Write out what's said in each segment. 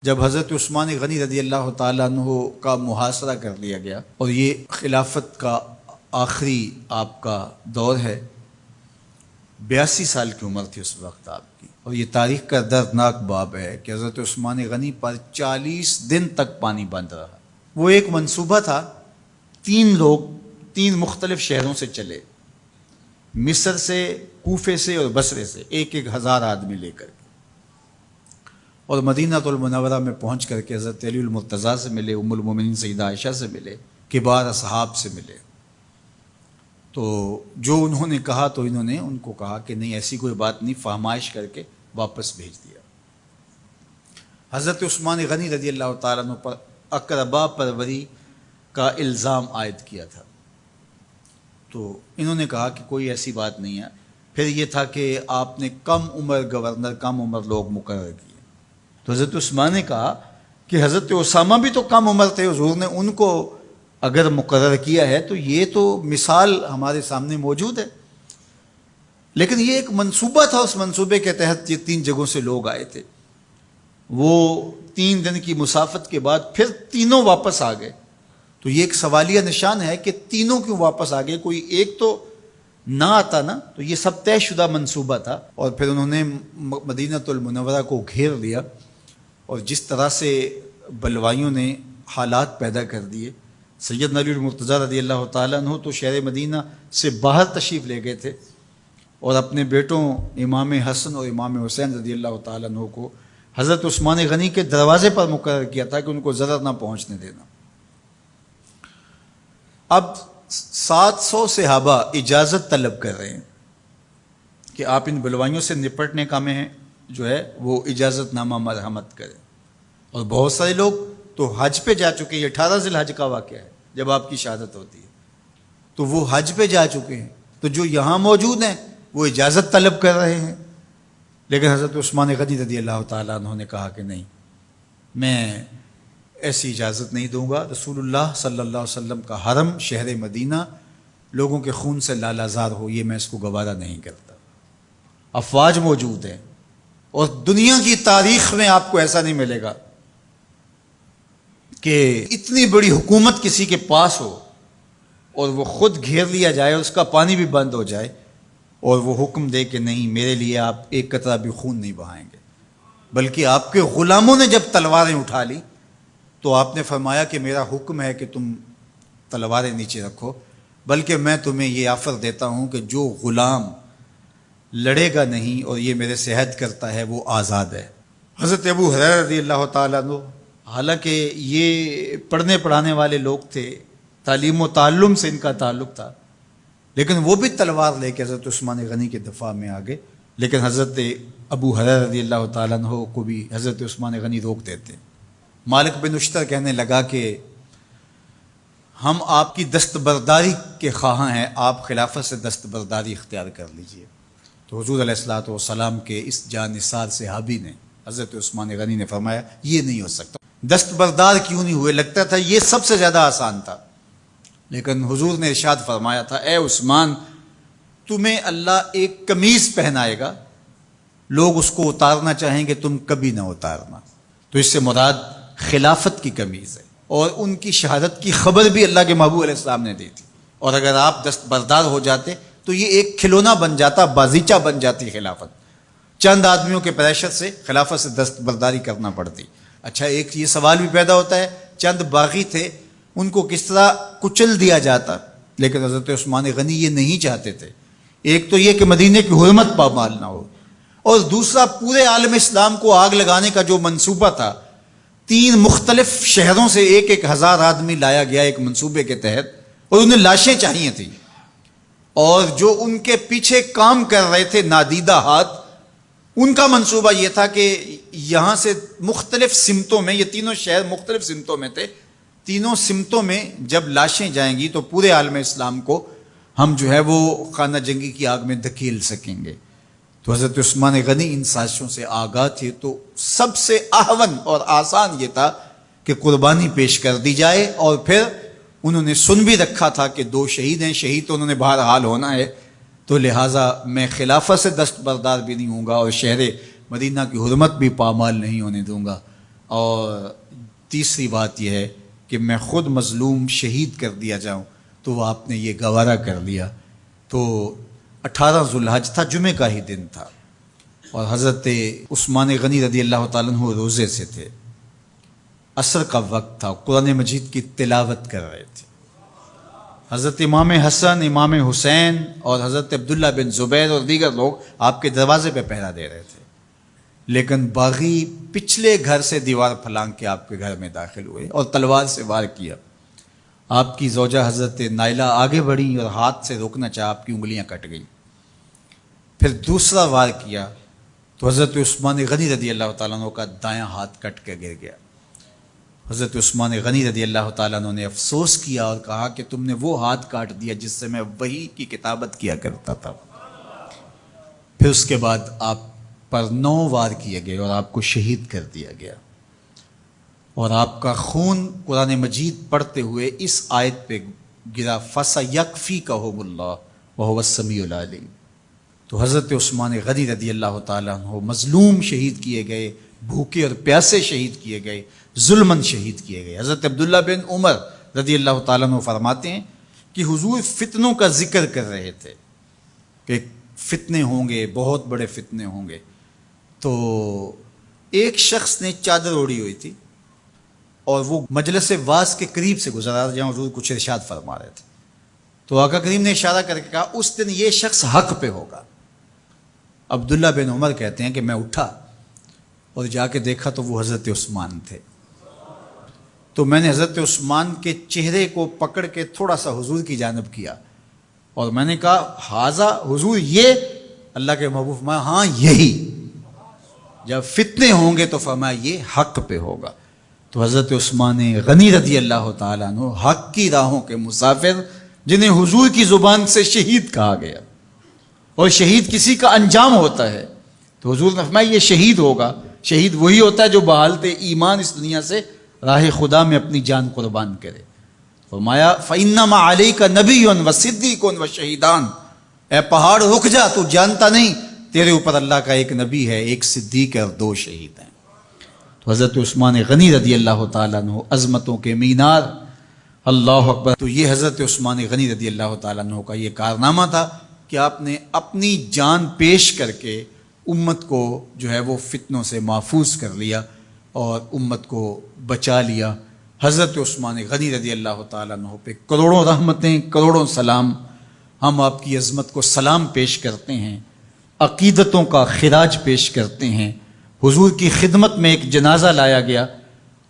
جب حضرت عثمان غنی رضی اللہ تعالیٰ عنہ کا محاصرہ کر لیا گیا اور یہ خلافت کا آخری آپ کا دور ہے، 82 سال کی عمر تھی اس وقت آپ کی، اور یہ تاریخ کا دردناک باب ہے کہ حضرت عثمان غنی پر 40 دن تک پانی بند رہا۔ وہ ایک منصوبہ تھا، 3 لوگ 3 مختلف شہروں سے چلے، مصر سے، کوفے سے اور بصرے سے، 1,000 آدمی لے کر کے، اور مدینہ المنورہ میں پہنچ کر کے حضرت علی المرتضیٰ سے ملے، ام المومنین سیدہ عائشہ سے ملے، کبار اصحاب سے ملے۔ تو جو انہوں نے کہا تو انہوں نے ان کو کہا کہ نہیں، ایسی کوئی بات نہیں، فہمائش کر کے واپس بھیج دیا۔ حضرت عثمان غنی رضی اللہ تعالیٰ عنہ پر اقربا پروری کا الزام عائد کیا تھا، تو انہوں نے کہا کہ کوئی ایسی بات نہیں ہے۔ پھر یہ تھا کہ آپ نے کم عمر گورنر، کم عمر لوگ مقرر کیے، تو حضرت عثمان نے کہا کہ حضرت اسامہ بھی تو کم عمر تھے، حضور نے ان کو اگر مقرر کیا ہے تو یہ تو مثال ہمارے سامنے موجود ہے، لیکن یہ ایک منصوبہ تھا، اس منصوبے کے تحت یہ 3 جگہوں سے لوگ آئے تھے۔ وہ 3 دن کی مسافت کے بعد پھر تینوں واپس آ گئے، تو یہ ایک سوالیہ نشان ہے کہ تینوں کیوں واپس آ گئے، کوئی ایک تو نہ آتا نا، تو یہ سب طے شدہ منصوبہ تھا۔ اور پھر انہوں نے مدینہ المنورہ کو گھیر لیا، اور جس طرح سے بلوائیوں نے حالات پیدا کر دیے، سیدنا علی المرتضیٰ رضی اللہ تعالیٰ عنہ تو شہر مدینہ سے باہر تشریف لے گئے تھے، اور اپنے بیٹوں امام حسن اور امام حسین رضی اللہ تعالیٰ عنہ کو حضرت عثمان غنی کے دروازے پر مقرر کیا تھا کہ ان کو ضرر نہ پہنچنے دینا۔ اب 700 صحابہ اجازت طلب کر رہے ہیں کہ آپ ان بلوائیوں سے نپٹنے کا میں جو ہے وہ اجازت نامہ مرحمت کریں، اور بہت سارے لوگ تو حج پہ جا چکے ہیں۔ 18 ذی الحج کا واقعہ ہے جب آپ کی شہادت ہوتی ہے، تو وہ حج پہ جا چکے ہیں، تو جو یہاں موجود ہیں وہ اجازت طلب کر رہے ہیں، لیکن حضرت عثمان غنی رضی اللہ تعالیٰ عنہ نے کہا کہ نہیں، میں ایسی اجازت نہیں دوں گا۔ رسول اللہ صلی اللہ علیہ وسلم کا حرم شہر مدینہ لوگوں کے خون سے لالازار ہو، یہ میں اس کو گوارا نہیں کرتا۔ افواج موجود ہیں، اور دنیا کی تاریخ میں آپ کو ایسا نہیں ملے گا کہ اتنی بڑی حکومت کسی کے پاس ہو اور وہ خود گھیر لیا جائے، اس کا پانی بھی بند ہو جائے، اور وہ حکم دے کہ نہیں، میرے لیے آپ ایک قطرہ بھی خون نہیں بہائیں گے۔ بلکہ آپ کے غلاموں نے جب تلواریں اٹھا لی تو آپ نے فرمایا کہ میرا حکم ہے کہ تم تلواریں نیچے رکھو، بلکہ میں تمہیں یہ آفر دیتا ہوں کہ جو غلام لڑے گا نہیں اور یہ میرے سے عہد کرتا ہے وہ آزاد ہے۔ حضرت ابو ہریرہ رضی اللہ تعالیٰ عنہ، حالانکہ یہ پڑھنے پڑھانے والے لوگ تھے، تعلیم و تعلم سے ان کا تعلق تھا، لیکن وہ بھی تلوار لے کے حضرت عثمان غنی کے دفاع میں آ گئے، لیکن حضرت ابو ہریرہ رضی اللہ تعالیٰ عنہ کو بھی حضرت عثمان غنی روک دیتے۔ مالک بن اشتر کہنے لگا کہ ہم آپ کی دستبرداری کے خواہاں ہیں، آپ خلافت سے دستبرداری اختیار کر لیجئے۔ تو حضور علیہ الصلوۃ والسلام کے اس جانثار صحابی نے، حضرت عثمان غنی نے فرمایا یہ نہیں ہو سکتا۔ دستبردار کیوں نہیں ہوئے؟ لگتا تھا یہ سب سے زیادہ آسان تھا، لیکن حضور نے ارشاد فرمایا تھا، اے عثمان، تمہیں اللہ ایک قمیض پہنائے گا، لوگ اس کو اتارنا چاہیں گے، تم کبھی نہ اتارنا۔ تو اس سے مراد خلافت کی قمیض ہے، اور ان کی شہادت کی خبر بھی اللہ کے محبوب علیہ السلام نے دی تھی، اور اگر آپ دستبردار ہو جاتے تو یہ ایک کھلونا بن جاتا، بازیچہ بن جاتی خلافت۔ چند آدمیوں کے پریشر سے خلافت سے دستبرداری کرنا پڑتی۔ اچھا، ایک یہ سوال بھی پیدا ہوتا ہے، چند باغی تھے، ان کو کس طرح کچل دیا جاتا؟ لیکن حضرت عثمان غنی یہ نہیں چاہتے تھے۔ ایک تو یہ کہ مدینے کی حرمت پامال نہ ہو، اور دوسرا پورے عالم اسلام کو آگ لگانے کا جو منصوبہ تھا، 3 مختلف شہروں سے 1,000 آدمی لایا گیا ایک منصوبے کے تحت، اور انہیں لاشیں چاہیے تھیں، اور جو ان کے پیچھے کام کر رہے تھے نادیدہ ہاتھ، ان کا منصوبہ یہ تھا کہ یہاں سے مختلف سمتوں میں، یہ تینوں شہر مختلف سمتوں میں تھے، تینوں سمتوں میں جب لاشیں جائیں گی تو پورے عالم اسلام کو ہم جو ہے وہ خانہ جنگی کی آگ میں دھکیل سکیں گے۔ تو حضرت عثمان غنی ان سازشوں سے آگاہ تھے، تو سب سے اہون اور آسان یہ تھا کہ قربانی پیش کر دی جائے، اور پھر انہوں نے سن بھی رکھا تھا کہ 2 شہید ہیں، شہید تو انہوں نے بہرحال ہونا ہے، تو لہٰذا میں خلافت سے دستبردار بھی نہیں ہوں گا، اور شہر مدینہ کی حرمت بھی پامال نہیں ہونے دوں گا۔ اور تیسری بات یہ ہے کہ میں خود مظلوم شہید کر دیا جاؤں، تو وہ آپ نے یہ گوارا کر لیا۔ تو 18 ذوالحج تھا، جمعے کا ہی دن تھا، اور حضرت عثمان غنی رضی اللہ تعالیٰ عنہ روزے سے تھے، عصر کا وقت تھا، قرآن مجید کی تلاوت کر رہے تھے۔ حضرت امام حسن، امام حسین اور حضرت عبداللہ بن زبیر اور دیگر لوگ آپ کے دروازے پہ پہرا دے رہے تھے، لیکن باغی پچھلے گھر سے دیوار پھلانگ کے آپ کے گھر میں داخل ہوئے اور تلوار سے وار کیا۔ آپ کی زوجہ حضرت نائلہ آگے بڑھی اور ہاتھ سے روکنا چاہا، آپ کی انگلیاں کٹ گئیں۔ پھر دوسرا وار کیا تو حضرت عثمان غنی رضی اللہ تعالیٰ عنہ کا دایاں ہاتھ کٹ کے گر گیا۔ حضرت عثمان غنی رضی اللہ تعالیٰ عنہ نے افسوس کیا اور کہا کہ تم نے وہ ہاتھ کاٹ دیا جس سے میں وحی کی کتابت کیا کرتا تھا۔ پھر اس کے بعد آپ پر 9 وار کیے گئے اور آپ کو شہید کر دیا گیا، اور آپ کا خون قرآن مجید پڑھتے ہوئے اس آیت پہ گرا، فَسَيَكْفِيكَهُمُ اللَّهُ وَهُوَ السَّمِيعُ الْعَلِيمُ۔ تو حضرت عثمان غنی رضی اللہ تعالیٰ عنہ مظلوم شہید کیے گئے، بھوکے اور پیاسے شہید کیے گئے، ظلماً شہید کیے گئے۔ حضرت عبداللہ بن عمر رضی اللہ تعالیٰ عنہ فرماتے ہیں کہ حضور فتنوں کا ذکر کر رہے تھے کہ فتنے ہوں گے، بہت بڑے فتنے ہوں گے۔ تو ایک شخص نے چادر اوڑھی ہوئی تھی اور وہ مجلس واعظ کے قریب سے گزرا جہاں حضور کچھ ارشاد فرما رہے تھے، تو آقا کریم نے اشارہ کر کے کہا اس دن یہ شخص حق پہ ہوگا۔ عبداللہ بن عمر کہتے ہیں کہ میں اٹھا اور جا کے دیکھا تو وہ حضرت عثمان تھے۔ تو میں نے حضرت عثمان کے چہرے کو پکڑ کے تھوڑا سا حضور کی جانب کیا اور میں نے کہا حاذا، حضور یہ اللہ کے محبوب فرمایا ہاں یہی، جب فتنے ہوں گے تو فرمایا یہ حق پہ ہوگا۔ تو حضرت عثمان غنی رضی اللہ تعالیٰ عنہ حق کی راہوں کے مسافر، جنہیں حضور کی زبان سے شہید کہا گیا، اور شہید کسی کا انجام ہوتا ہے، تو حضور نے فرمایا یہ شہید ہوگا۔ شہید وہی ہوتا ہے جو بحالت ایمان اس دنیا سے راہ خدا میں اپنی جان قربان کرے۔ فرمایا فَإِنَّمَا عَلَيْكَ نَبِيٌّ وَصِدِّيقٌ وَشَهِيدَانٌ، اے پہاڑ رک جا، تو جانتا نہیں تیرے اوپر اللہ کا ایک نبی ہے، ایک صدیق ہے اور 2 شہید ہیں۔ تو حضرت عثمان غنی رضی اللہ تعالیٰ عنہ عظمتوں کے مینار، اللہ اکبر۔ تو یہ حضرت عثمان غنی رضی اللہ تعالیٰ عنہ کا یہ کارنامہ تھا کہ آپ نے اپنی جان پیش کر کے امت کو جو ہے وہ فتنوں سے محفوظ کر لیا اور امت کو بچا لیا۔ حضرت عثمان غنی رضی اللہ تعالیٰ عنہ پہ کروڑوں رحمتیں، کروڑوں سلام۔ ہم آپ کی عظمت کو سلام پیش کرتے ہیں، عقیدتوں کا خراج پیش کرتے ہیں۔ حضور کی خدمت میں ایک جنازہ لایا گیا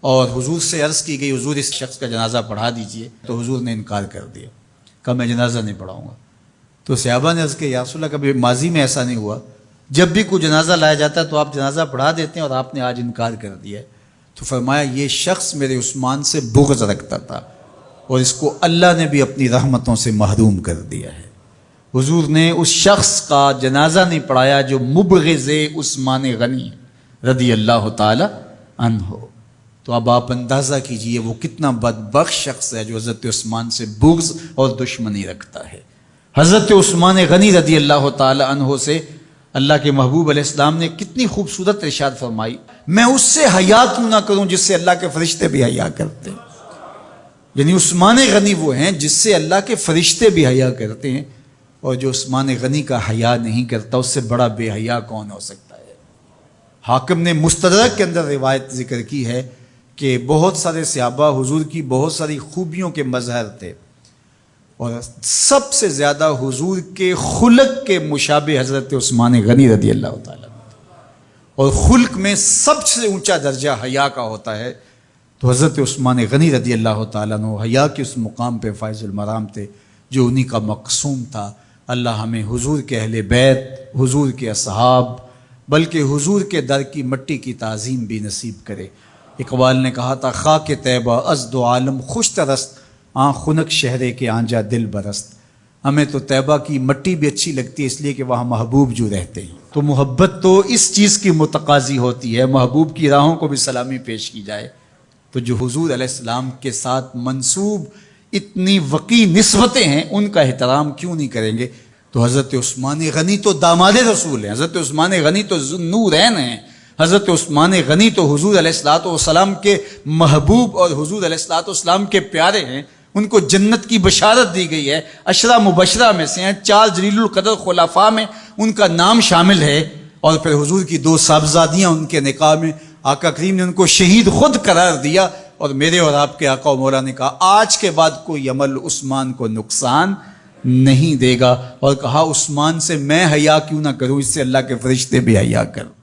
اور حضور سے عرض کی گئی حضور اس شخص کا جنازہ پڑھا دیجئے، تو حضور نے انکار کر دیا، کہا میں جنازہ نہیں پڑھاؤں گا۔ تو صحابہ نے عرض کیا یا رسول اللہ، کبھی ماضی میں ایسا نہیں ہوا، جب بھی کوئی جنازہ لایا جاتا ہے تو آپ جنازہ پڑھا دیتے ہیں اور آپ نے آج انکار کر دیا ہے۔ تو فرمایا یہ شخص میرے عثمان سے بغض رکھتا تھا اور اس کو اللہ نے بھی اپنی رحمتوں سے محروم کر دیا ہے۔ حضور نے اس شخص کا جنازہ نہیں پڑھایا جو مبغض عثمان غنی رضی اللہ تعالی عنہ۔ تو اب آپ اندازہ کیجئے وہ کتنا بدبخت شخص ہے جو حضرت عثمان سے بغض اور دشمنی رکھتا ہے۔ حضرت عثمان غنی رضی اللہ تعالی عنہ سے اللہ کے محبوب علیہ السلام نے کتنی خوبصورت ارشاد فرمائی، میں اس سے حیا کیوں نہ کروں جس سے اللہ کے فرشتے بھی حیا کرتے ہیں۔ یعنی عثمان غنی وہ ہیں جس سے اللہ کے فرشتے بھی حیا کرتے ہیں، اور جو عثمان غنی کا حیا نہیں کرتا اس سے بڑا بے حیا کون ہو سکتا ہے۔ حاکم نے مستدرک کے اندر روایت ذکر کی ہے کہ بہت سارے صحابہ حضور کی بہت ساری خوبیوں کے مظہر تھے، اور سب سے زیادہ حضور کے خلق کے مشابہ حضرت عثمان غنی رضی اللہ تعالیٰ، اور خلق میں سب سے اونچا درجہ حیا کا ہوتا ہے۔ تو حضرت عثمان غنی رضی اللہ تعالیٰ عنہ حیا کے اس مقام پہ فائز المرام تھے جو انہی کا مقصوم تھا۔ اللہ ہمیں حضور کے اہل بیت، حضور کے اصحاب، بلکہ حضور کے در کی مٹی کی تعظیم بھی نصیب کرے۔ اقبال نے کہا تھا خاک طیبہ از دو عالم خوش ترست، آن خنک شہرے کے آنجا دل برست۔ ہمیں تو طیبہ کی مٹی بھی اچھی لگتی ہے اس لیے کہ وہاں محبوب جو رہتے ہیں، تو محبت تو اس چیز کی متقاضی ہوتی ہے، محبوب کی راہوں کو بھی سلامی پیش کی جائے۔ تو جو حضور علیہ السلام کے ساتھ منسوب اتنی وقی نسبتیں ہیں ان کا احترام کیوں نہیں کریں گے؟ تو حضرت عثمان غنی تو داماد رسول ہیں، حضرت عثمان غنی تو ذو النورین ہیں، حضرت عثمان غنی تو حضور علیہ الصلوۃ والسلام کے محبوب اور حضور علیہ الصلوۃ والسلام کے پیارے ہیں، ان کو جنت کی بشارت دی گئی ہے، عشرہ مبشرہ میں سے ہیں، 4 جلیل القدر خلفاء میں ان کا نام شامل ہے، اور پھر حضور کی 2 صاحبزادیاں ان کے نکاح میں آقا کریم نے ان کو شہید خود قرار دیا، اور میرے اور آپ کے آقا و مولا نے کہا آج کے بعد کوئی عمل عثمان کو نقصان نہیں دے گا، اور کہا عثمان سے میں حیا کیوں نہ کروں، اس سے اللہ کے فرشتے بھی حیا کریں۔